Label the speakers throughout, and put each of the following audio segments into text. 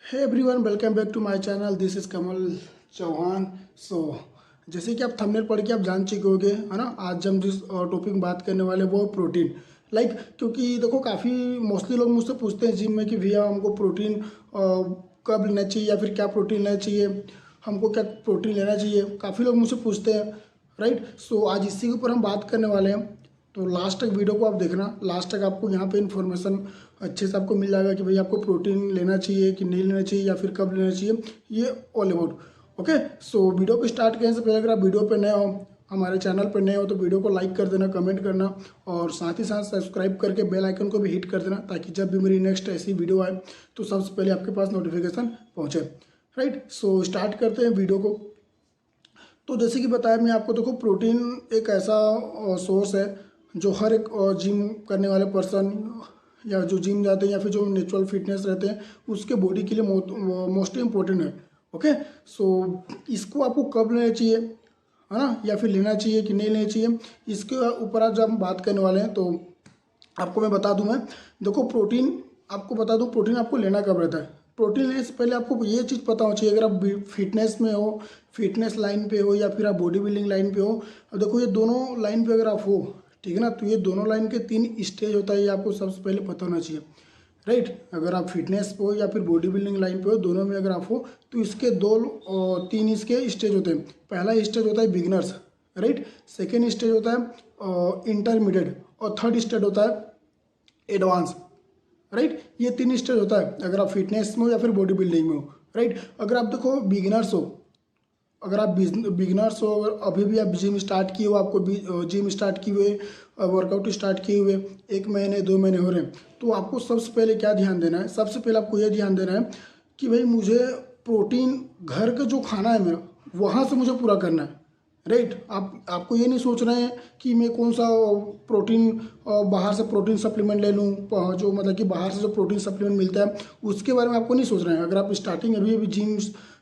Speaker 1: Hey everyone, welcome back to my channel. This is Kamal Chauhan. So जैसे कि आप thumbnail पढ़ के आप जान चुके होंगे, है ना। आज हम जिस टॉपिक में बात करने वाले वो प्रोटीन। क्योंकि देखो काफ़ी मोस्टली लोग मुझसे पूछते हैं जिम में कि भैया हमको प्रोटीन कब लेना चाहिए या फिर क्या प्रोटीन लेना चाहिए, हमको क्या प्रोटीन लेना चाहिए। काफ़ी लोग मुझसे पूछते हैं, राइट। सो आज इसी के ऊपर हम बात करने वाले हैं। तो लास्ट तक वीडियो को आप देखना, लास्ट तक आपको यहाँ पे इन्फॉर्मेशन अच्छे से आपको मिल जाएगा कि भाई आपको प्रोटीन लेना चाहिए कि नहीं लेना चाहिए या फिर कब लेना चाहिए, ये all about. Okay, so video को स्टार्ट करने से पहले अगर आप वीडियो पे नए हो, हमारे चैनल पर नए हो, तो वीडियो को लाइक कर देना, कमेंट करना और साथ ही साथ सब्सक्राइब करके बेल आइकन को भी हिट कर देना, ताकि जब भी मेरी नेक्स्ट ऐसी वीडियो आए तो सबसे पहले आपके पास नोटिफिकेशन पहुँचे, राइट। सो स्टार्ट करते हैं वीडियो को। तो जैसे कि बताया मैं आपको, देखो प्रोटीन एक ऐसा सोर्स है जो हर एक जिम करने वाले पर्सन या जो जिम जाते हैं या फिर जो नेचुरल फिटनेस रहते हैं उसके बॉडी के लिए मोस्टली इम्पोर्टेंट है। ओके, सो इसको आपको कब लेना चाहिए, है ना, या फिर लेना चाहिए कि नहीं लेना चाहिए, इसके ऊपर आज हम बात करने वाले हैं। तो आपको मैं बता दूं, मैं देखो प्रोटीन आपको बता दूं, प्रोटीन आपको लेना कब रहता है। प्रोटीन लेने से पहले आपको ये चीज़ पता होना चाहिए, अगर आप फिटनेस में हो, फिटनेस लाइन पे हो या फिर आप बॉडी बिल्डिंग लाइन पे हो। अब देखो ये दोनों लाइन पे अगर आप हो, ठीक है ना, तो ये दोनों लाइन के 3 स्टेज होता है, ये आपको सबसे पहले पता होना चाहिए, राइट। अगर आप फिटनेस पे हो या फिर बॉडी बिल्डिंग लाइन पे हो, दोनों में अगर आप हो तो इसके 3 इसके स्टेज होते हैं। पहला स्टेज होता है बिगिनर्स, राइट। सेकेंड स्टेज होता है इंटरमीडिएट और थर्ड स्टेज होता है एडवांस, राइट। ये 3 स्टेज होता है अगर आप फिटनेस में हो या फिर बॉडी बिल्डिंग में हो, राइट। अगर आप देखो बिगिनर्स हो, अगर आप बिगिनर्स हो, अभी भी आप जिम स्टार्ट किए हो, आपको जिम स्टार्ट किए हुए, वर्कआउट स्टार्ट किए हुए 1 महीने 2 महीने हो रहे हैं, तो आपको सबसे पहले क्या ध्यान देना है, सबसे पहले आपको ये ध्यान देना है कि भाई मुझे प्रोटीन घर का जो खाना है मेरा, वहाँ से मुझे पूरा करना है, राइट। आपको ये नहीं सोचना है कि मैं कौन सा प्रोटीन बाहर से प्रोटीन सप्लीमेंट ले लूँ, जो मतलब कि बाहर से जो प्रोटीन सप्लीमेंट मिलता है उसके बारे में आपको नहीं सोचना है। अगर आप स्टार्टिंग अभी अभी जिम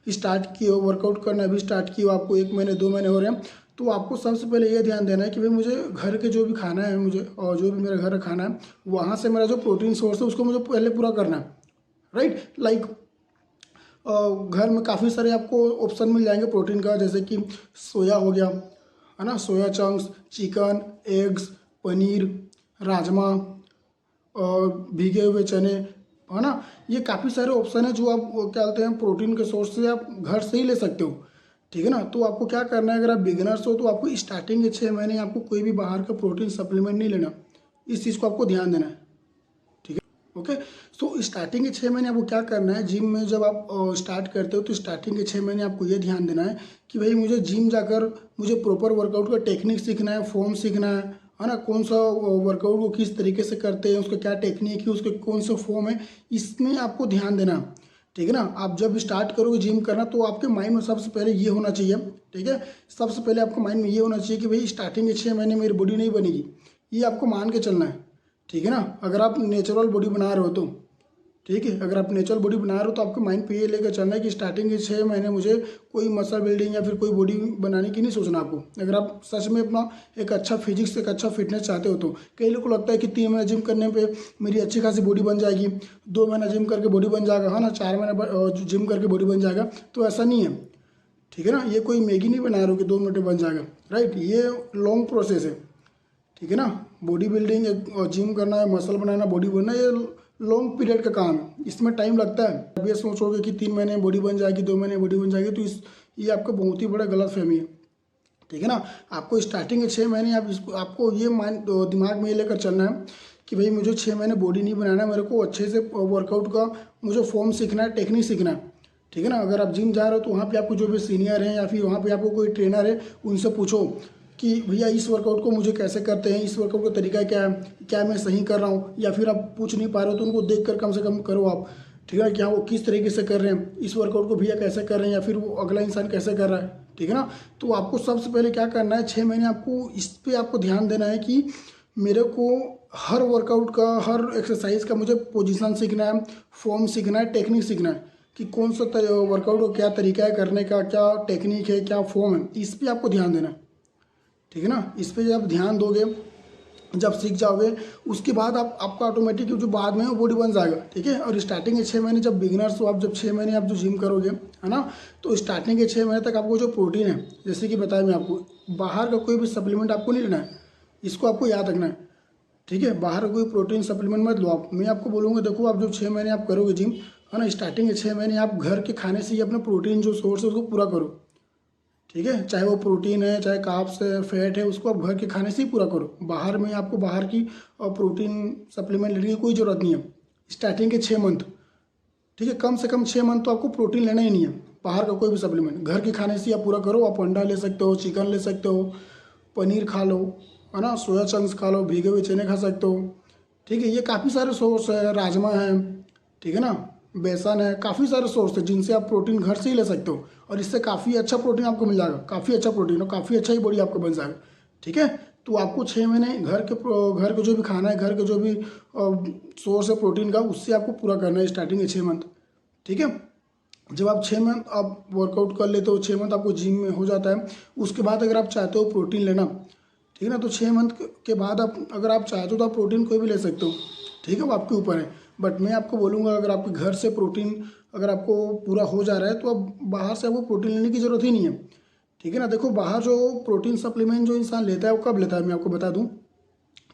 Speaker 1: स्टार्ट किए हो, वर्कआउट करना अभी स्टार्ट किए हो, आपको 1 महीने 2 महीने हो रहे हैं, तो आपको सबसे पहले ये ध्यान देना है कि भाई मुझे घर के जो भी खाना है, मुझे और जो भी मेरे घर का खाना है वहाँ से मेरा जो प्रोटीन सोर्स है उसको मुझे पहले पूरा करना है, राइट। घर में काफ़ी सारे आपको ऑप्शन मिल जाएंगे प्रोटीन का, जैसे कि सोया हो गया, है ना, soya chunks, chicken, eggs, paneer, rajma और भीगे हुए चने, है ना। ये काफ़ी सारे ऑप्शन है जो आप क्या बोलते हैं प्रोटीन के सोर्स से आप घर से ही ले सकते हो, ठीक है ना। तो आपको क्या करना है, अगर आप बिगिनर्स हो तो आपको स्टार्टिंग के 6 महीने आपको कोई भी बाहर का प्रोटीन सप्लीमेंट नहीं लेना, इस चीज़ को आपको ध्यान देना है, ठीक है। ओके, सो स्टार्टिंग के 6 महीने आपको क्या करना है, जिम में जब आप स्टार्ट करते हो तो स्टार्टिंग के 6 महीने आपको ये ध्यान देना है कि भाई मुझे जिम जाकर मुझे प्रॉपर वर्कआउट का टेक्निक सीखना है, फॉर्म सीखना है ना, कौन सा वर्कआउट को किस तरीके से करते हैं, उसका क्या टेक्निक है, उसके कौन सा फॉर्म है, इसमें आपको ध्यान देना, ठीक है ना। आप जब स्टार्ट करोगे जिम करना तो आपके माइंड में सबसे पहले ये होना चाहिए, ठीक है, सबसे पहले आपको माइंड में ये होना चाहिए कि भाई स्टार्टिंग के 6 महीने मेरी बॉडी नहीं बनेगी, ये आपको मान के चलना है, ठीक है ना। अगर आप नेचुरल बॉडी बना रहे हो तो ठीक है, अगर आप नेचुरल बॉडी बना रहे हो तो आपके माइंड पे ये लेकर चलना है कि स्टार्टिंग के 6 महीने मुझे कोई मसल बिल्डिंग या फिर कोई बॉडी बनाने की नहीं सोचना आपको। अगर आप सच में अपना एक अच्छा फिजिक्स, एक अच्छा फिटनेस चाहते हो तो कई लोग को लगता है कि 3 महीने जिम करने पे मेरी अच्छी खासी बॉडी बन जाएगी, 2 महीना जिम करके बॉडी बन जाएगा, है ना, 4 महीने जिम करके बॉडी बन जाएगा, तो ऐसा नहीं है, ठीक है ना। ये कोई मैगी नहीं बना रहे हो कि 2 मिनट में बन जाएगा, राइट। ये लॉन्ग प्रोसेस है, ठीक है ना। बॉडी बिल्डिंग, जिम करना है, मसल बनाना, बॉडी बनना, ये लॉन्ग पीरियड का काम है, इसमें टाइम लगता है। अब ये सोचोगे कि 3 महीने बॉडी बन जाएगी, 2 महीने बॉडी बन जाएगी, तो ये आपका बहुत ही बड़ा गलत फहमी है, ठीक है ना। आपको स्टार्टिंग के 6 महीने आपको ये दिमाग में ये लेकर चलना है कि भाई मुझे 6 महीने बॉडी नहीं बनाना है, मेरे को अच्छे से वर्कआउट का मुझे फॉर्म सीखना है, टेक्निक सीखना है, ठीक है ना। अगर आप जिम जा रहे हो तो वहाँ पे आपको जो भी सीनियर हैं या फिर वहाँ पे आपको कोई ट्रेनर है उनसे पूछो कि भैया इस वर्कआउट को मुझे कैसे करते हैं, इस वर्कआउट का तरीका क्या है, क्या मैं सही कर रहा हूँ, या फिर आप पूछ नहीं पा रहे हो तो उनको देख कर कम से कम करो आप, ठीक है, क्या वो किस तरीके से कर रहे हैं, इस वर्कआउट को भैया कैसे कर रहे हैं या फिर वो अगला इंसान कैसे कर रहा है, ठीक है ना। तो आपको सबसे पहले क्या करना है, 6 महीने आपको इस पर आपको ध्यान देना है कि मेरे को हर वर्कआउट का, हर एक्सरसाइज का मुझे पोजीशन सीखना है, फॉर्म सीखना है, टेक्निक सीखना है कि कौन सा वर्कआउट का क्या तरीका है करने का, क्या टेक्निक है, क्या फॉर्म है, इस पर आपको ध्यान देना है, ठीक है ना। इस पर जब ध्यान दोगे जब सीख जाओगे उसके बाद आप आपका ऑटोमेटिक जो बाद में है वो बॉडी बन जाएगा, ठीक है। और स्टार्टिंग के 6 महीने जब बिगिनर्स हो आप, जब 6 महीने आप जो जिम करोगे, है ना, तो स्टार्टिंग के 6 महीने तक आपको जो प्रोटीन है, जैसे कि बताया मैं आपको, बाहर का कोई भी सप्लीमेंट आपको नहीं लेना है, इसको आपको याद रखना है, ठीक है। बाहर का कोई प्रोटीन सप्लीमेंट मत लो आप। मैं आपको बोलूँगा देखो, आप जो 6 महीने आप करोगे जिम, है ना, स्टार्टिंग के 6 महीने आप घर के खाने से ही अपना प्रोटीन जो सोर्स है उसको पूरा करो, ठीक है। चाहे वो प्रोटीन है, चाहे कार्ब्स है, फैट है, उसको आप घर के खाने से ही पूरा करो। बाहर में आपको बाहर की प्रोटीन सप्लीमेंट लेने की कोई ज़रूरत नहीं है स्टार्टिंग के 6 मंथ, ठीक है। कम से कम 6 मंथ तो आपको प्रोटीन लेना ही नहीं है, बाहर का कोई भी सप्लीमेंट घर के खाने से ही आप पूरा करो। आप अंडा ले सकते हो, चिकन ले सकते हो, पनीर खा लो, है ना, सोया चंक्स खा लो, भीगे हुए चने खा सकते हो, ठीक है। ये काफ़ी सारे सोर्स है, राजमा है, ठीक है ना, बेसन है, काफ़ी सारे सोर्स है जिनसे आप प्रोटीन घर से ही ले सकते हो। और इससे काफ़ी अच्छा प्रोटीन आपको मिल जाएगा, काफ़ी अच्छा प्रोटीन और काफ़ी अच्छा ही बॉडी आपको बन जाएगा, ठीक है। तो आपको 6 महीने घर के जो भी खाना है, घर के जो भी सोर्स है प्रोटीन का, उससे आपको पूरा करना है स्टार्टिंग के 6 मंथ, ठीक है। जब आप 6 मंथ आप वर्कआउट कर लेते हो, 6 मंथ आपको जिम में हो जाता है, उसके बाद अगर आप चाहते हो प्रोटीन लेना, ठीक है ना, तो 6 मंथ के बाद आप अगर आप चाहते हो तो आप प्रोटीन कोई भी ले सकते हो, ठीक है, वो आपके ऊपर है। बट मैं आपको बोलूँगा अगर आपके घर से प्रोटीन अगर आपको पूरा हो जा रहा है तो अब बाहर से आपको प्रोटीन लेने की ज़रूरत ही नहीं है, ठीक है ना। देखो बाहर जो प्रोटीन सप्लीमेंट जो इंसान लेता है वो कब लेता है मैं आपको बता दूँ,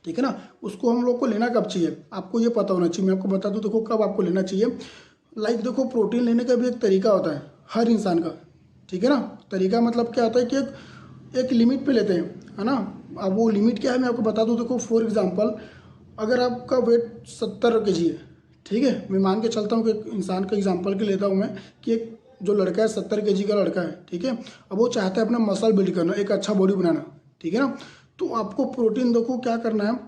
Speaker 1: ठीक है ना। उसको हम लोग को लेना कब चाहिए आपको ये पता होना चाहिए। मैं आपको बता दूँ देखो कब आपको लेना चाहिए। लाइक देखो प्रोटीन लेने का भी एक तरीका होता है हर इंसान का, ठीक है ना। तरीका मतलब क्या होता है कि एक लिमिट पे लेते हैं, है ना। अब वो लिमिट क्या है मैं आपको बता दूँ। देखो फॉर एग्जांपल अगर आपका वेट 70 kg है, ठीक है, मैं मान के चलता हूँ कि एक इंसान का एग्जांपल के लेता हूँ मैं कि एक जो लड़का है 70 kg का लड़का है, ठीक है। अब वो चाहता है अपना मसल बिल्ड करना, एक अच्छा बॉडी बनाना, ठीक है ना। तो आपको प्रोटीन देखो क्या करना है।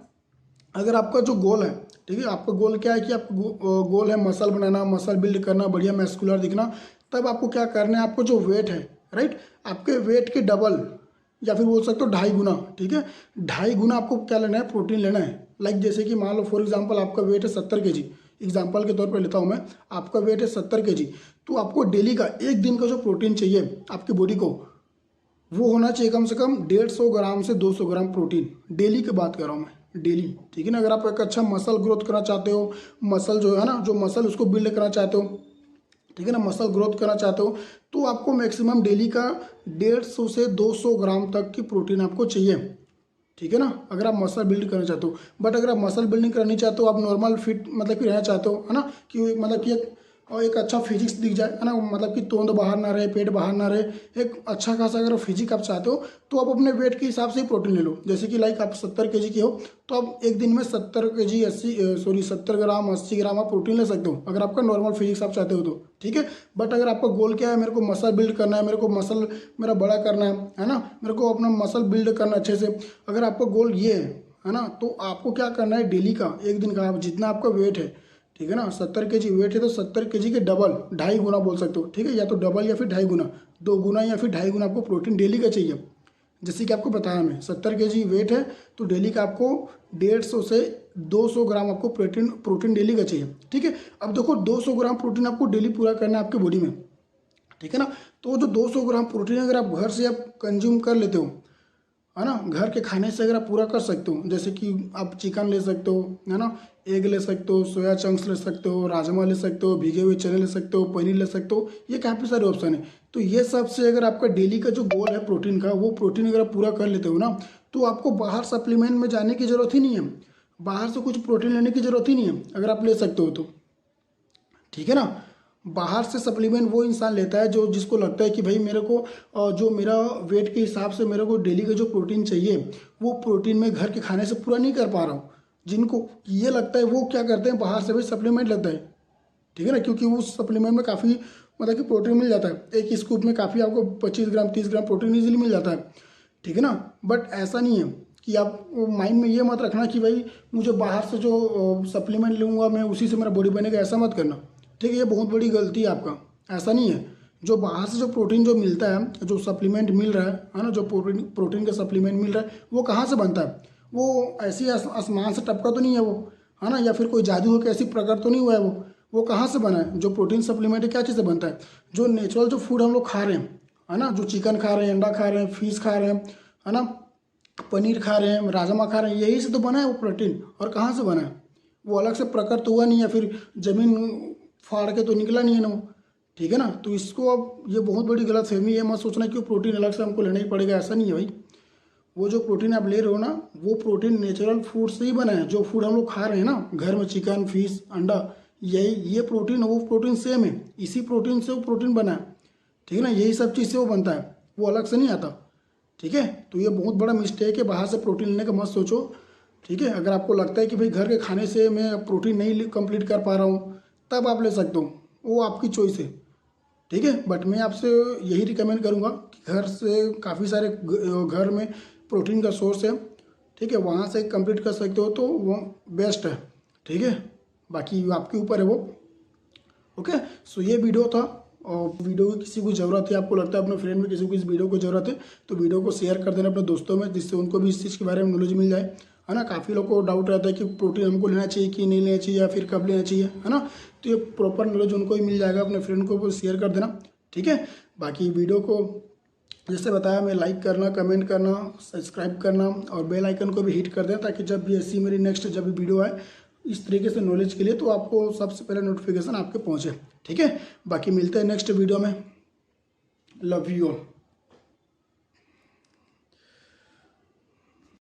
Speaker 1: अगर आपका जो गोल है, ठीक है, आपका गोल क्या है कि आपका गोल है मसल बनाना, मसल बिल्ड करना, बढ़िया मस्कुलर दिखना, तब आपको क्या करना है, आपको जो वेट है, राइट, आपके वेट के डबल या फिर बोल सकते हो 2.5 गुना, ठीक है, 2.5 गुना आपको क्या लेना है, प्रोटीन लेना है। लाइक जैसे कि मान लो फॉर एग्जांपल आपका वेट है 70 kg, एग्जांपल के तौर पर लेता हूँ मैं, आपका वेट है 70 kg, तो आपको डेली का एक दिन का जो प्रोटीन चाहिए आपकी बॉडी को, वो होना चाहिए कम से कम 150 ग्राम से 200 ग्राम प्रोटीन। डेली की बात कर रहा हूँ मैं, डेली, ठीक है ना। अगर आप एक अच्छा मसल ग्रोथ करना चाहते हो, मसल जो है ना, जो मसल उसको बिल्ड करना चाहते हो, ठीक है ना, मसल ग्रोथ करना चाहते हो, तो आपको मैक्सिमम डेली का 150 से 200 ग्राम तक की प्रोटीन आपको चाहिए, ठीक है ना, अगर आप मसल बिल्ड करना चाहते हो। बट अगर आप मसल बिल्डिंग करनी चाहते हो, आप नॉर्मल फिट मतलब कि रहना चाहते हो, है ना, कि मतलब कि एक अच्छा फिजिक्स दिख जाए, है ना, मतलब कि तोंद बाहर ना रहे, पेट बाहर ना रहे, एक अच्छा खासा अगर फिजिक आप चाहते हो, तो आप अपने वेट के हिसाब से ही प्रोटीन ले लो। जैसे कि लाइक आप 70 kg के हो तो आप एक दिन में 70 kg 70 ग्राम 80 ग्राम आप प्रोटीन ले सकते हो, अगर आपका नॉर्मल फिजिक्स आप चाहते हो तो, ठीक है। बट अगर आपका गोल क्या है, मेरे को मसल बिल्ड करना है, मेरे को मसल मेरा बड़ा करना है ना, मेरे को अपना मसल बिल्ड करना अच्छे से, अगर आपका गोल ये है ना, तो आपको क्या करना है, डेली का एक दिन का जितना आपका वेट है, ठीक है ना, 70 kg वेट है तो 70 kg के डबल 2.5 गुना बोल सकते हो, ठीक है, या तो डबल या फिर 2.5 गुना, 2 गुना या फिर 2.5 गुना आपको प्रोटीन डेली का चाहिए। जैसे कि आपको बताया मैं 70 kg वेट है तो डेली का आपको 150 से 200 ग्राम आपको प्रोटीन डेली का चाहिए, ठीक है। अब देखो 200 ग्राम प्रोटीन आपको डेली पूरा करना है आपकी बॉडी में, ठीक है ना। तो जो 200 ग्राम प्रोटीन अगर आप घर से आप कंज्यूम कर लेते हो, है ना, घर के खाने से अगर आप पूरा कर सकते हो, जैसे कि आप चिकन ले सकते हो, है ना, एग ले सकते हो, सोया चंक्स ले सकते हो, राजमा ले सकते हो, भीगे हुए चने ले सकते हो, पनीर ले सकते हो, ये काफ़ी सारे ऑप्शन है। तो ये सब से अगर आपका डेली का जो गोल है प्रोटीन का, वो प्रोटीन अगर आप पूरा कर लेते हो ना, तो आपको बाहर सप्लीमेंट में जाने की ज़रूरत ही नहीं है, बाहर से कुछ प्रोटीन लेने की ज़रूरत ही नहीं है, अगर आप ले सकते हो तो, ठीक है ना। बाहर से सप्लीमेंट वो इंसान लेता है जो जिसको लगता है कि भाई मेरे को जो मेरा वेट के हिसाब से मेरे को डेली का जो प्रोटीन चाहिए वो प्रोटीन मैं घर के खाने से पूरा नहीं कर पा रहा हूँ। जिनको ये लगता है वो क्या करते हैं, बाहर से भी सप्लीमेंट लेते हैं, ठीक है ना, क्योंकि उस सप्लीमेंट में काफ़ी मतलब कि प्रोटीन मिल जाता है, एक स्कूप में काफ़ी आपको 25 ग्राम 30 ग्राम प्रोटीन ईजिली मिल जाता है, ठीक है ना। बट ऐसा नहीं है कि आप माइंड में ये मत रखना कि भाई मुझे बाहर से जो सप्लीमेंट लूँगा मैं उसी से मेरा बॉडी बनेगा, ऐसा मत करना, ठीक है। ये बहुत बड़ी गलती है आपका, ऐसा नहीं है। जो बाहर से जो प्रोटीन जो मिलता है, जो सप्लीमेंट मिल रहा है ना, जो प्रोटीन का सप्लीमेंट मिल रहा है, वो कहाँ से बनता है, वो ऐसी आसमान से टपका तो नहीं है वो, है ना, या फिर कोई जादू हो के ऐसी प्रकट तो नहीं हुआ है वो कहाँ से बना है। जो प्रोटीन सप्लीमेंट है क्या चीज़ से बनता है, जो नेचुरल जो फूड हम लोग खा रहे हैं, है ना, जो चिकन खा रहे हैं, अंडा खा रहे हैं, फिश खा रहे हैं, है ना, पनीर खा रहे हैं, राजमा खा रहे हैं, यही से तो बना है वो प्रोटीन। और कहाँ से बना है? वो अलग से प्रकट तो हुआ नहीं, या फिर जमीन फाड़ के तो निकला नहीं है ना वो, ठीक है ना। तो इसको अब ये बहुत बड़ी गलतफहमी है, मत सोचना कि वो प्रोटीन अलग से हमको लेना ही पड़ेगा, ऐसा नहीं है भाई। वो जो प्रोटीन आप ले रहे हो ना, वो प्रोटीन नेचुरल फूड से ही बना है। जो फूड हम लोग खा रहे हैं ना घर में, चिकन, फिश, अंडा, यही ये प्रोटीन, वो प्रोटीन सेम है, इसी प्रोटीन से वो प्रोटीन बना है, ठीक है ना। यही सब चीज़ से वो बनता है, वो अलग से नहीं आता, ठीक है। तो ये बहुत बड़ा मिस्टेक है, बाहर से प्रोटीन लेने का मत सोचो, ठीक है। अगर आपको लगता है कि भाई घर के खाने से मैं प्रोटीन नहीं कंप्लीट कर पा रहा हूँ, तब आप ले सकते हो, वो आपकी चॉइस है, ठीक है। बट मैं आपसे यही रिकमेंड करूँगा कि घर से काफ़ी सारे घर में प्रोटीन का सोर्स है, ठीक है, वहाँ से कंप्लीट कर सकते हो तो वो बेस्ट है, ठीक है। बाकी आपके ऊपर है वो, ओके। सो ये वीडियो था, और वीडियो की किसी को ज़रूरत है, आपको लगता है अपने फ्रेंड में किसी को इस वीडियो को ज़रूरत है, तो वीडियो को शेयर कर देना अपने दोस्तों में, जिससे उनको भी इस चीज़ के बारे में नॉलेज मिल जाए, है ना। काफ़ी लोगों को डाउट रहता है कि प्रोटीन हमको लेना चाहिए कि नहीं लेना चाहिए, या फिर कब लेना चाहिए, है ना। तो ये प्रॉपर नॉलेज उनको ही मिल जाएगा, अपने फ्रेंड को शेयर कर देना, ठीक है। बाकी वीडियो को जैसे बताया मैं, लाइक करना, कमेंट करना, सब्सक्राइब करना और बेल आइकन को भी हिट कर दें, ताकि जब भी ऐसी मेरी नेक्स्ट जब भी वीडियो आए इस तरीके से नॉलेज के लिए, तो आपको सबसे पहले नोटिफिकेशन आपके पहुंचे, ठीक है। बाकी मिलते हैं नेक्स्ट वीडियो में। Love you all.